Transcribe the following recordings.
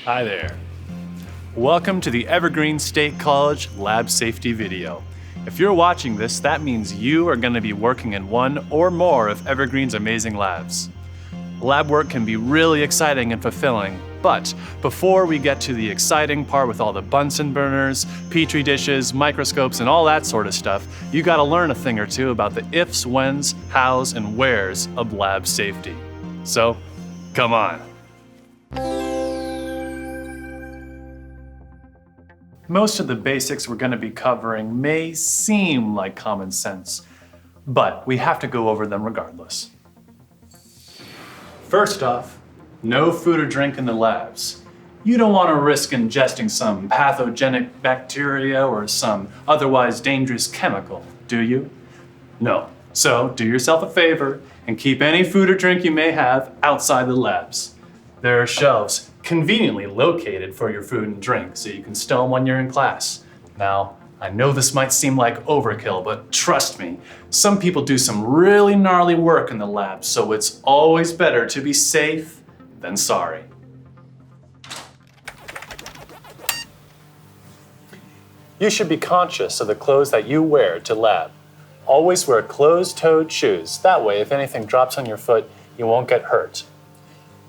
Hi there. Welcome to the Evergreen State College Lab Safety video. If you're watching this, that means you are going to be working in one or more of Evergreen's amazing labs. Lab work can be really exciting and fulfilling, but before we get to the exciting part with all the Bunsen burners, petri dishes, microscopes, and all that sort of stuff, you gotta learn a thing or two about the ifs, whens, hows, and wheres of lab safety. So, come on. Most of the basics we're going to be covering may seem like common sense, but we have to go over them regardless. First off, no food or drink in the labs. You don't want to risk ingesting some pathogenic bacteria or some otherwise dangerous chemical, do you? No. So do yourself a favor and keep any food or drink you may have outside the labs. There are shelves conveniently located for your food and drink so you can stow them when you're in class. Now, I know this might seem like overkill, but trust me, some people do some really gnarly work in the lab, so it's always better to be safe than sorry. You should be conscious of the clothes that you wear to lab. Always wear closed-toed shoes. That way, if anything drops on your foot, you won't get hurt.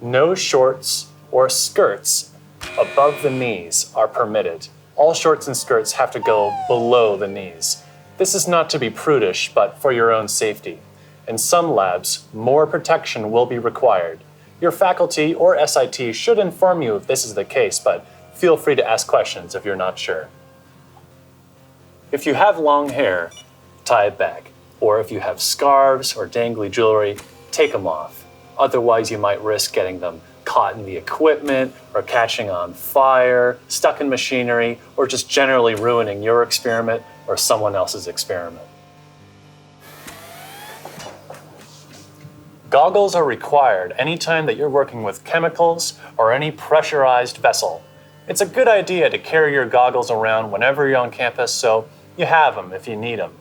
No shorts or skirts above the knees are permitted. All shorts and skirts have to go below the knees. This is not to be prudish, but for your own safety. In some labs, more protection will be required. Your faculty or SIT should inform you if this is the case, but feel free to ask questions if you're not sure. If you have long hair, tie it back. Or if you have scarves or dangly jewelry, take them off. Otherwise, you might risk getting them caught in the equipment or catching on fire, stuck in machinery, or just generally ruining your experiment or someone else's experiment. Goggles are required anytime that you're working with chemicals or any pressurized vessel. It's a good idea to carry your goggles around whenever you're on campus so you have them if you need them.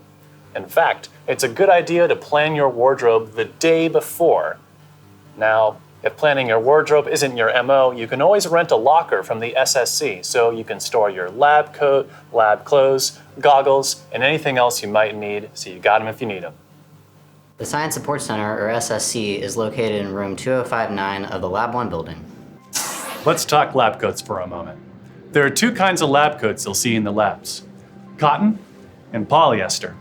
In fact, it's a good idea to plan your wardrobe the day before. Now, if planning your wardrobe isn't your MO, you can always rent a locker from the SSC so you can store your lab coat, lab clothes, goggles, and anything else you might need so you got them if you need them. The Science Support Center, or SSC, is located in room 2059 of the Lab 1 building. Let's talk lab coats for a moment. There are two kinds of lab coats you'll see in the labs: cotton and polyester.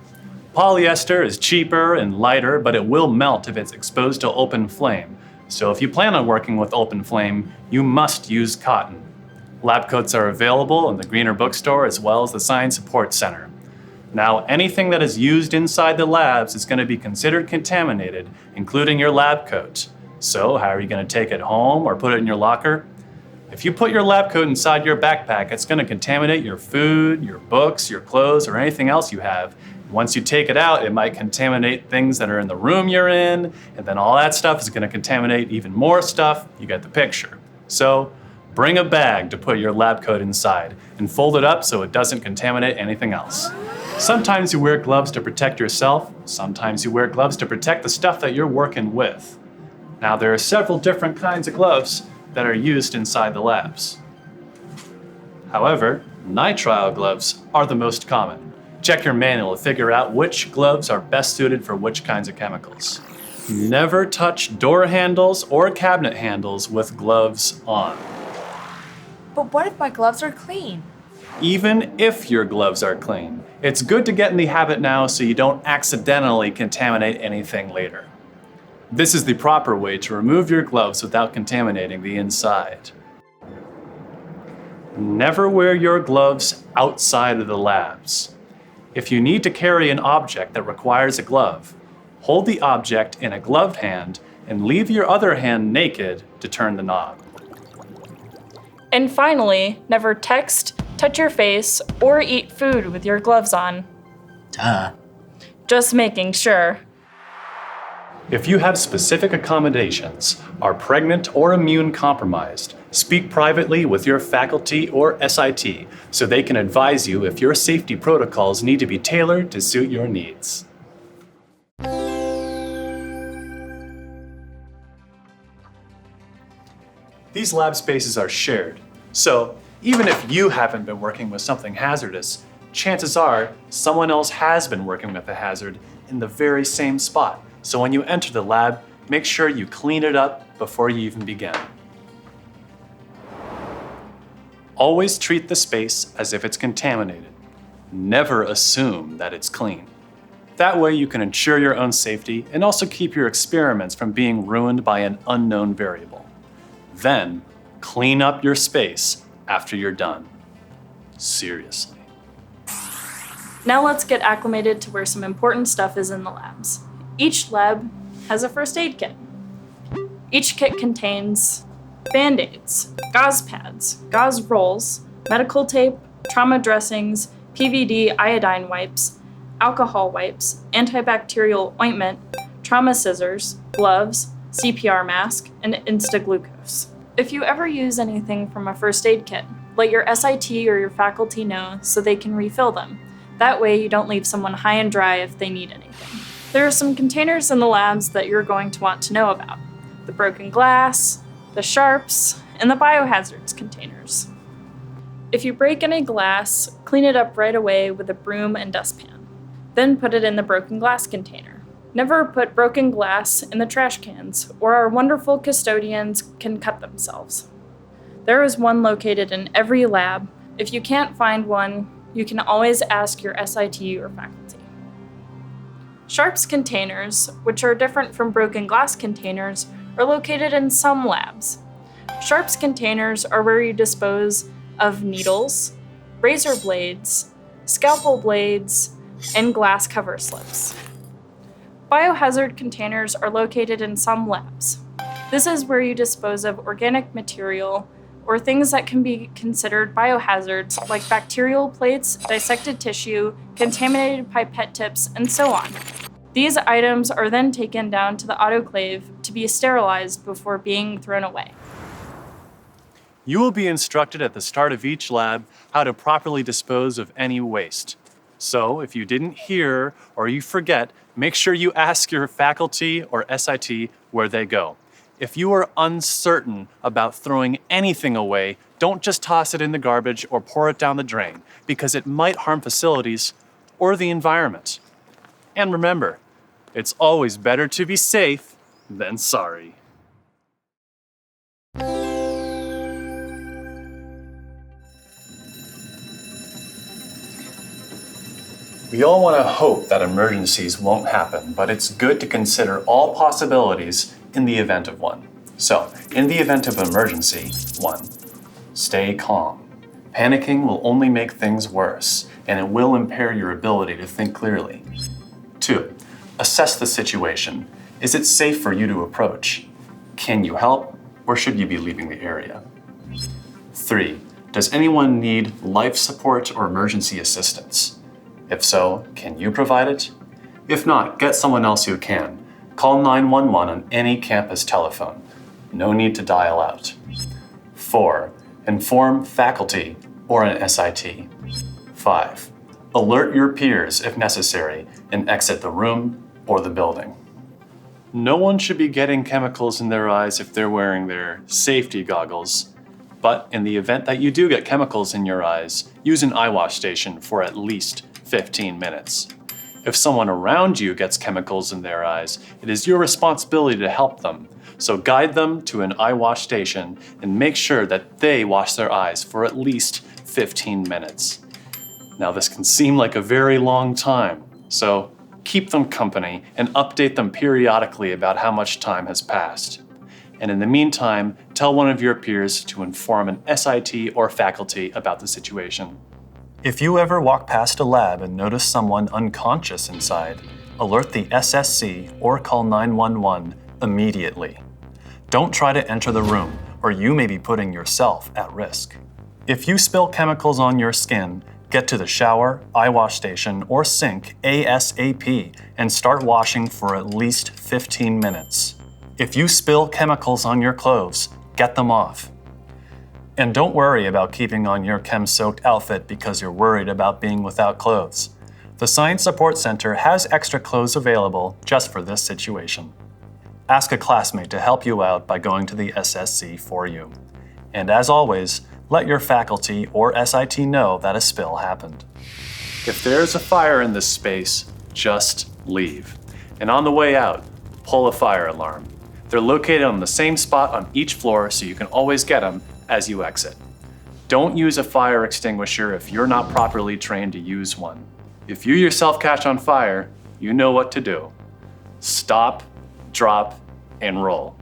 Polyester is cheaper and lighter, but it will melt if it's exposed to open flame. So if you plan on working with open flame, you must use cotton. Lab coats are available in the Greener bookstore as well as the Science Support Center. Now, anything that is used inside the labs is going to be considered contaminated, including your lab coat. So how are you going to take it home or put it in your locker? If you put your lab coat inside your backpack, it's going to contaminate your food, your books, your clothes, or anything else you have. Once you take it out, it might contaminate things that are in the room you're in, and then all that stuff is going to contaminate even more stuff. You get the picture. So bring a bag to put your lab coat inside and fold it up so it doesn't contaminate anything else. Sometimes you wear gloves to protect yourself. Sometimes you wear gloves to protect the stuff that you're working with. Now, there are several different kinds of gloves that are used inside the labs. However, nitrile gloves are the most common. Check your manual to figure out which gloves are best suited for which kinds of chemicals. Never touch door handles or cabinet handles with gloves on. But what if my gloves are clean? Even if your gloves are clean, it's good to get in the habit now so you don't accidentally contaminate anything later. This is the proper way to remove your gloves without contaminating the inside. Never wear your gloves outside of the labs. If you need to carry an object that requires a glove, hold the object in a gloved hand and leave your other hand naked to turn the knob. And finally, never text, touch your face, or eat food with your gloves on. Duh. Just making sure. If you have specific accommodations, are pregnant or immune compromised, speak privately with your faculty or SIT so they can advise you if your safety protocols need to be tailored to suit your needs. These lab spaces are shared, So even if you haven't been working with something hazardous, chances are someone else has been working with a hazard in the very same spot. So when you enter the lab, make sure you clean it up before you even begin. Always treat the space as if it's contaminated. Never assume that it's clean. That way you can ensure your own safety and also keep your experiments from being ruined by an unknown variable. Then, clean up your space after you're done. Seriously. Now let's get acclimated to where some important stuff is in the labs. Each lab has a first aid kit. Each kit contains Band-Aids, gauze pads, gauze rolls, medical tape, trauma dressings, PVD iodine wipes, alcohol wipes, antibacterial ointment, trauma scissors, gloves, CPR mask, and Instaglucose. If you ever use anything from a first aid kit, let your SIT or your faculty know so they can refill them. That way you don't leave someone high and dry if they need anything. There are some containers in the labs that you're going to want to know about. The broken glass, the sharps, and the biohazards containers. If you break any glass, clean it up right away with a broom and dustpan. Then put it in the broken glass container. Never put broken glass in the trash cans, or our wonderful custodians can cut themselves. There is one located in every lab. If you can't find one, you can always ask your SIT or faculty. Sharps containers, which are different from broken glass containers, are located in some labs. Sharps containers are where you dispose of needles, razor blades, scalpel blades, and glass cover slips. Biohazard containers are located in some labs. This is where you dispose of organic material or things that can be considered biohazards like bacterial plates, dissected tissue, contaminated pipette tips, and so on. These items are then taken down to the autoclave to be sterilized before being thrown away. You will be instructed at the start of each lab how to properly dispose of any waste. So if you didn't hear or you forget, make sure you ask your faculty or SIT where they go. If you are uncertain about throwing anything away, don't just toss it in the garbage or pour it down the drain, because it might harm facilities or the environment. And remember, it's always better to be safe than sorry. We all want to hope that emergencies won't happen, but it's good to consider all possibilities in the event of one. So, in the event of emergency, 1, stay calm. Panicking will only make things worse, and it will impair your ability to think clearly. 2, assess the situation. Is it safe for you to approach? Can you help, or should you be leaving the area? 3, does anyone need life support or emergency assistance? If so, can you provide it? If not, get someone else who can. Call 911 on any campus telephone. No need to dial out. 4, inform faculty or an SIT. 5, alert your peers if necessary and exit the room or the building. No one should be getting chemicals in their eyes if they're wearing their safety goggles. But in the event that you do get chemicals in your eyes, use an eye wash station for at least 15 minutes. If someone around you gets chemicals in their eyes, it is your responsibility to help them. So guide them to an eye wash station and make sure that they wash their eyes for at least 15 minutes. Now this can seem like a very long time, so keep them company and update them periodically about how much time has passed. And in the meantime, tell one of your peers to inform an SIT or faculty about the situation. If you ever walk past a lab and notice someone unconscious inside, alert the SSC or call 911 immediately. Don't try to enter the room, or you may be putting yourself at risk. If you spill chemicals on your skin, get to the shower, eye wash station, or sink ASAP and start washing for at least 15 minutes. If you spill chemicals on your clothes, get them off. And don't worry about keeping on your chem-soaked outfit because you're worried about being without clothes. The Science Support Center has extra clothes available just for this situation. Ask a classmate to help you out by going to the SSC for you. And as always, let your faculty or SIT know that a spill happened. If there's a fire in this space, just leave. And on the way out, pull a fire alarm. They're located on the same spot on each floor, so you can always get them as you exit. Don't use a fire extinguisher if you're not properly trained to use one. If you yourself catch on fire, you know what to do. Stop, drop, and roll.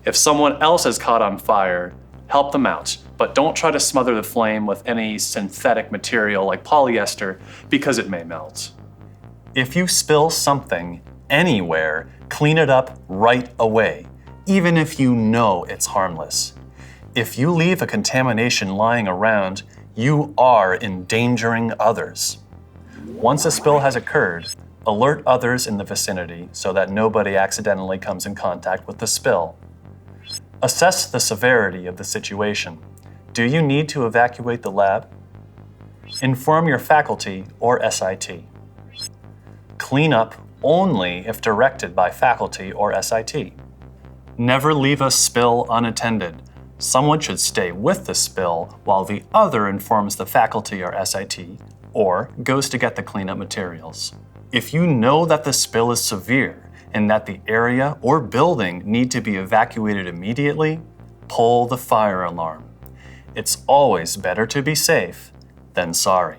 If someone else is caught on fire, help them out, but don't try to smother the flame with any synthetic material like polyester because it may melt. If you spill something anywhere, clean it up right away, even if you know it's harmless. If you leave a contamination lying around, you are endangering others. Once a spill has occurred, alert others in the vicinity so that nobody accidentally comes in contact with the spill. Assess the severity of the situation. Do you need to evacuate the lab? Inform your faculty or SIT. Clean up only if directed by faculty or SIT. Never leave a spill unattended. Someone should stay with the spill while the other informs the faculty or SIT or goes to get the cleanup materials. If you know that the spill is severe and that the area or building need to be evacuated immediately, pull the fire alarm. It's always better to be safe than sorry.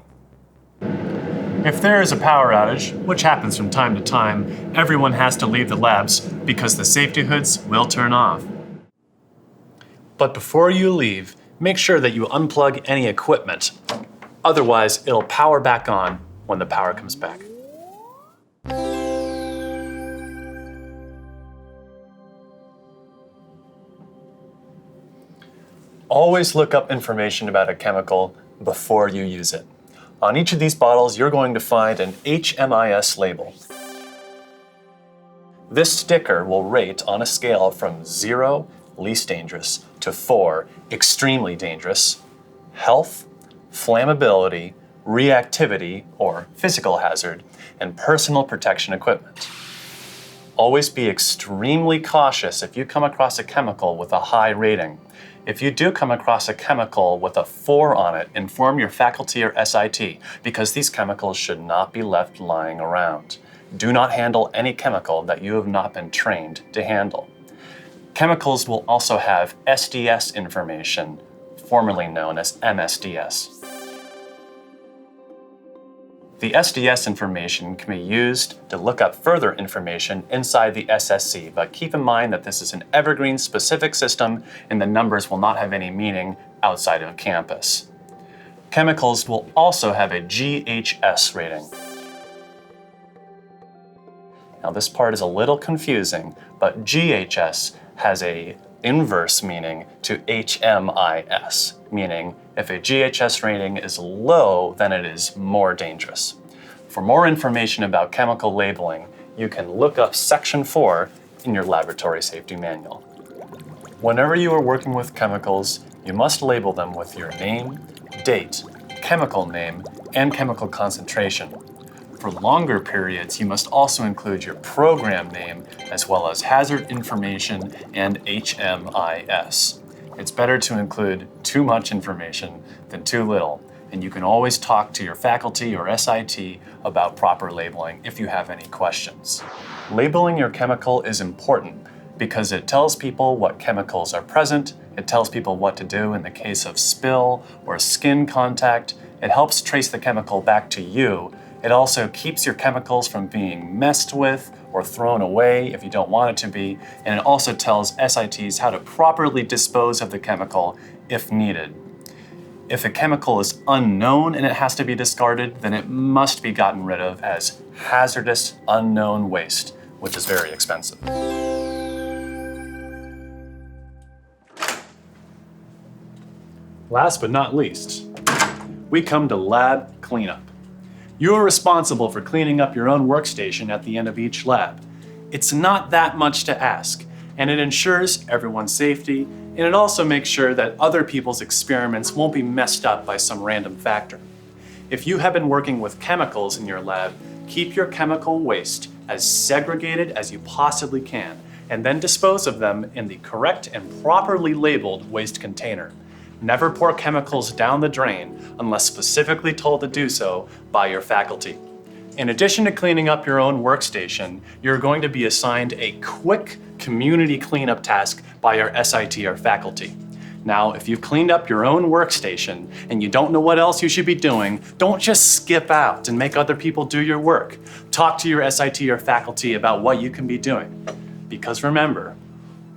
If there is a power outage, which happens from time to time, everyone has to leave the labs because the safety hoods will turn off. But before you leave, make sure that you unplug any equipment. Otherwise, it'll power back on when the power comes back. Always look up information about a chemical before you use it. On each of these bottles, you're going to find an HMIS label. This sticker will rate on a scale from 0, least dangerous, to 4, extremely dangerous, health, flammability, reactivity, or physical hazard, and personal protection equipment. Always be extremely cautious if you come across a chemical with a high rating. If you do come across a chemical with a 4 on it, inform your faculty or SIT, because these chemicals should not be left lying around. Do not handle any chemical that you have not been trained to handle. Chemicals will also have SDS information, formerly known as MSDS. The SDS information can be used to look up further information inside the SSC, but keep in mind that this is an Evergreen specific system and the numbers will not have any meaning outside of campus. Chemicals will also have a GHS rating. Now this part is a little confusing, but GHS has a inverse meaning to HMIS, meaning if a GHS rating is low, then it is more dangerous. For more information about chemical labeling, you can look up Section 4 in your laboratory safety manual. Whenever you are working with chemicals, you must label them with your name, date, chemical name, and chemical concentration. For longer periods, you must also include your program name as well as hazard information and HMIS. It's better to include too much information than too little, and you can always talk to your faculty or SIT about proper labeling if you have any questions. Labeling your chemical is important because it tells people what chemicals are present, it tells people what to do in the case of spill or skin contact, it helps trace the chemical back to you. It also keeps your chemicals from being messed with or thrown away if you don't want it to be, and it also tells SITs how to properly dispose of the chemical if needed. If a chemical is unknown and it has to be discarded, then it must be gotten rid of as hazardous unknown waste, which is very expensive. Last but not least, we come to lab cleanup. You are responsible for cleaning up your own workstation at the end of each lab. It's not that much to ask, and it ensures everyone's safety, and it also makes sure that other people's experiments won't be messed up by some random factor. If you have been working with chemicals in your lab, keep your chemical waste as segregated as you possibly can, and then dispose of them in the correct and properly labeled waste container. Never pour chemicals down the drain unless specifically told to do so by your faculty. In addition to cleaning up your own workstation, you're going to be assigned a quick community cleanup task by your SIT or faculty. Now, if you've cleaned up your own workstation and you don't know what else you should be doing, don't just skip out and make other people do your work. Talk to your SIT or faculty about what you can be doing. Because remember,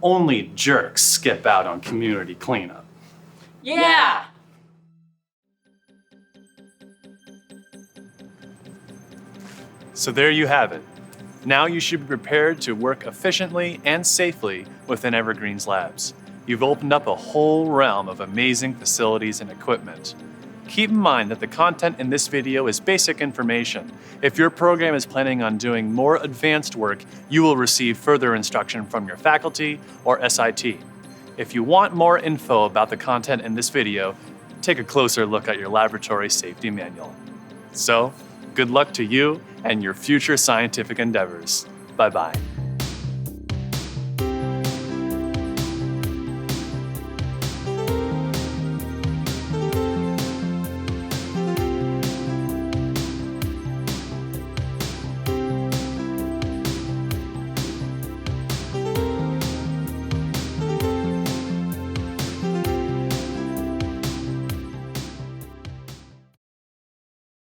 only jerks skip out on community cleanup. Yeah! So there you have it. Now you should be prepared to work efficiently and safely within Evergreen's labs. You've opened up a whole realm of amazing facilities and equipment. Keep in mind that the content in this video is basic information. If your program is planning on doing more advanced work, you will receive further instruction from your faculty or SIT. If you want more info about the content in this video, take a closer look at your laboratory safety manual. So, good luck to you and your future scientific endeavors. Bye-bye.